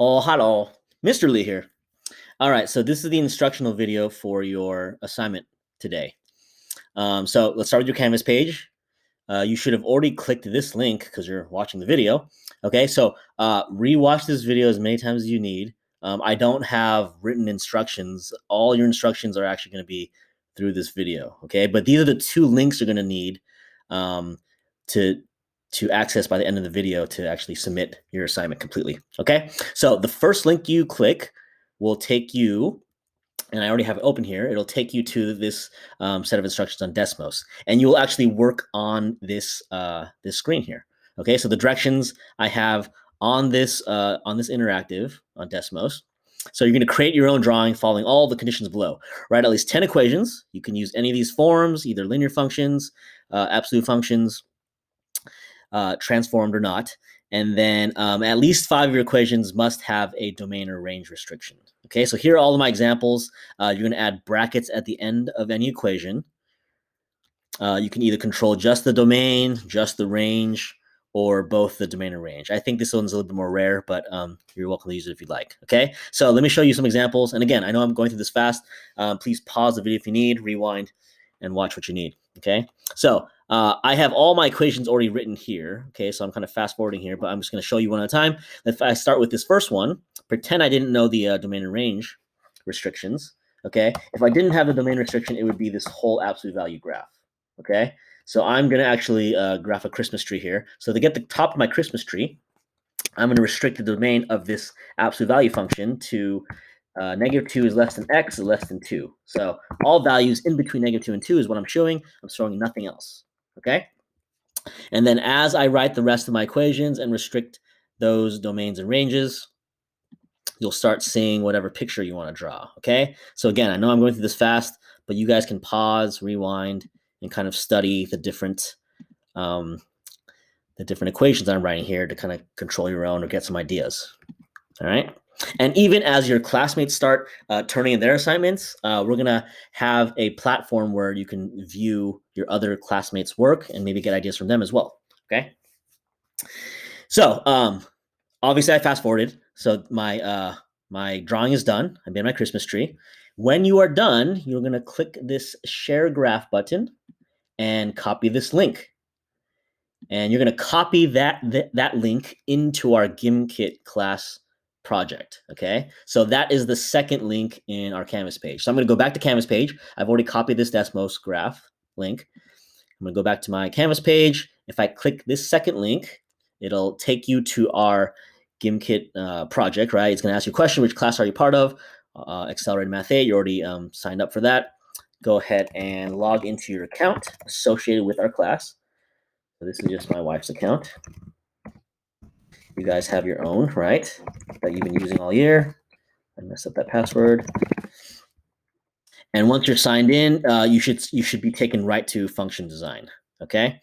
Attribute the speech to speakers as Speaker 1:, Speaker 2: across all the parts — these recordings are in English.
Speaker 1: Oh, hello. Mr. Lee here. All right, so this is the instructional video for your assignment today. So let's start with your Canvas page. You should have already clicked this link because you're watching the video. Okay, so rewatch this video as many times as you need. I don't have written instructions. All your instructions are actually going to be through this video. Okay, but these are the two links you're going to need um, to access by the end of the video to actually submit your assignment completely. Okay, so the first link you click will take you, and I already have it open here. It'll take you to this set of instructions on Desmos, and you will actually work on this this screen here. Okay, so the directions I have on this interactive on Desmos. So you're going to create your own drawing following all the conditions below. Write at least 10 equations. You can use any of these forms, either linear functions, absolute functions, transformed or not. And then at least 5 of your equations must have a domain or range restriction. Okay, so here are all of my examples. You're going to add brackets at the end of any equation. You can either control just the domain, just the range, or both the domain and range. I think this one's a little bit more rare, but you're welcome to use it if you'd like. Okay, so let me show you some examples. And again, I know I'm going through this fast. Please pause the video if you need, rewind, and watch what you need. Okay, so I have all my equations already written here. Okay, so I'm kind of fast forwarding here, but I'm just going to show you one at a time. If I start with this first one, pretend I didn't know the domain and range restrictions. Okay, if I didn't have the domain restriction, it would be this whole absolute value graph. Okay, so I'm going to actually graph a Christmas tree here. So to get the top of my Christmas tree, I'm going to restrict the domain of this absolute value function to -2 is less than x is less than 2. So all values in between -2 and 2 is what I'm showing. I'm showing nothing else. Okay, and then as I write the rest of my equations and restrict those domains and ranges, you'll start seeing whatever picture you want to draw. Okay, so again, I know I'm going through this fast, but you guys can pause, rewind, and kind of study the different equations I'm writing here to kind of control your own or get some ideas. All right. And even as your classmates start turning in their assignments, we're going to have a platform where you can view your other classmates' work and maybe get ideas from them as well. Okay. So obviously I fast forwarded. So my drawing is done. I made my Christmas tree. When you are done, you're going to click this share graph button and copy this link. And you're going to copy that link into our Gimp Kit class project. Okay, so that is the second link in our Canvas page. So I'm going to go back to Canvas page. I've already copied this Desmos graph link. I'm going to go back to my Canvas page. If I click this second link, it'll take you to our Gimp Kit project, right? It's going to ask you a question: which class are you part of? Accelerated Math 8. You already signed up for that. Go ahead and log into your account associated with our class. So this is just my wife's account. You guys have your own, right? That you've been using all year. I messed up that password. And once you're signed in, you should be taken right to function design. Okay.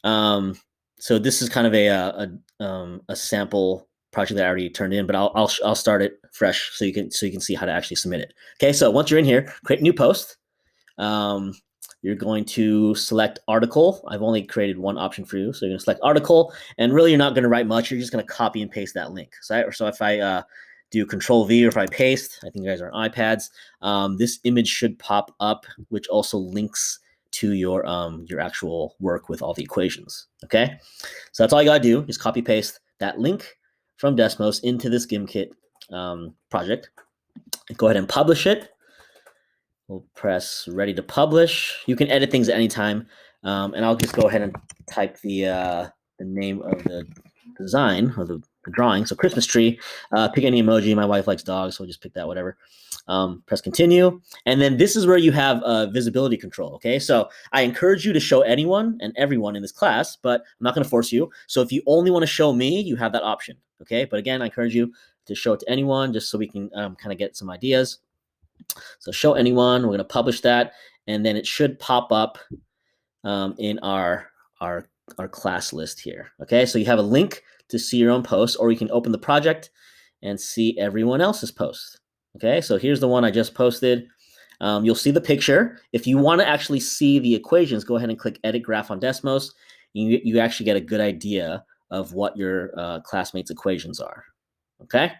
Speaker 1: So this is kind of a sample project that I already turned in, but I'll start it fresh so you can see how to actually submit it. Okay. So once you're in here, create a new post. You're going to select article. I've only created one option for you. So you're going to select article, and really you're not going to write much. You're just going to copy and paste that link. So if I do Control V, or if I paste, I think you guys are on iPads, this image should pop up, which also links to your actual work with all the equations. Okay, so that's all you got to do is copy paste that link from Desmos into this Gimp Kit project. Go ahead and publish it. We'll press ready to publish. You can edit things at any time. And I'll just go ahead and type the name of the design or the drawing. So Christmas tree, pick any emoji. My wife likes dogs, so we'll just pick that, whatever. Press continue. And then this is where you have visibility control. Okay, so I encourage you to show anyone and everyone in this class, but I'm not going to force you. So if you only want to show me, you have that option. Okay, but again, I encourage you to show it to anyone just so we can kind of get some ideas. So show anyone, we're going to publish that, and then it should pop up in our class list here. Okay, so you have a link to see your own post, or you can open the project and see everyone else's post. Okay, so here's the one I just posted. You'll see the picture. If you want to actually see the equations, go ahead and click Edit Graph on Desmos. You actually get a good idea of what your classmates' equations are. Okay.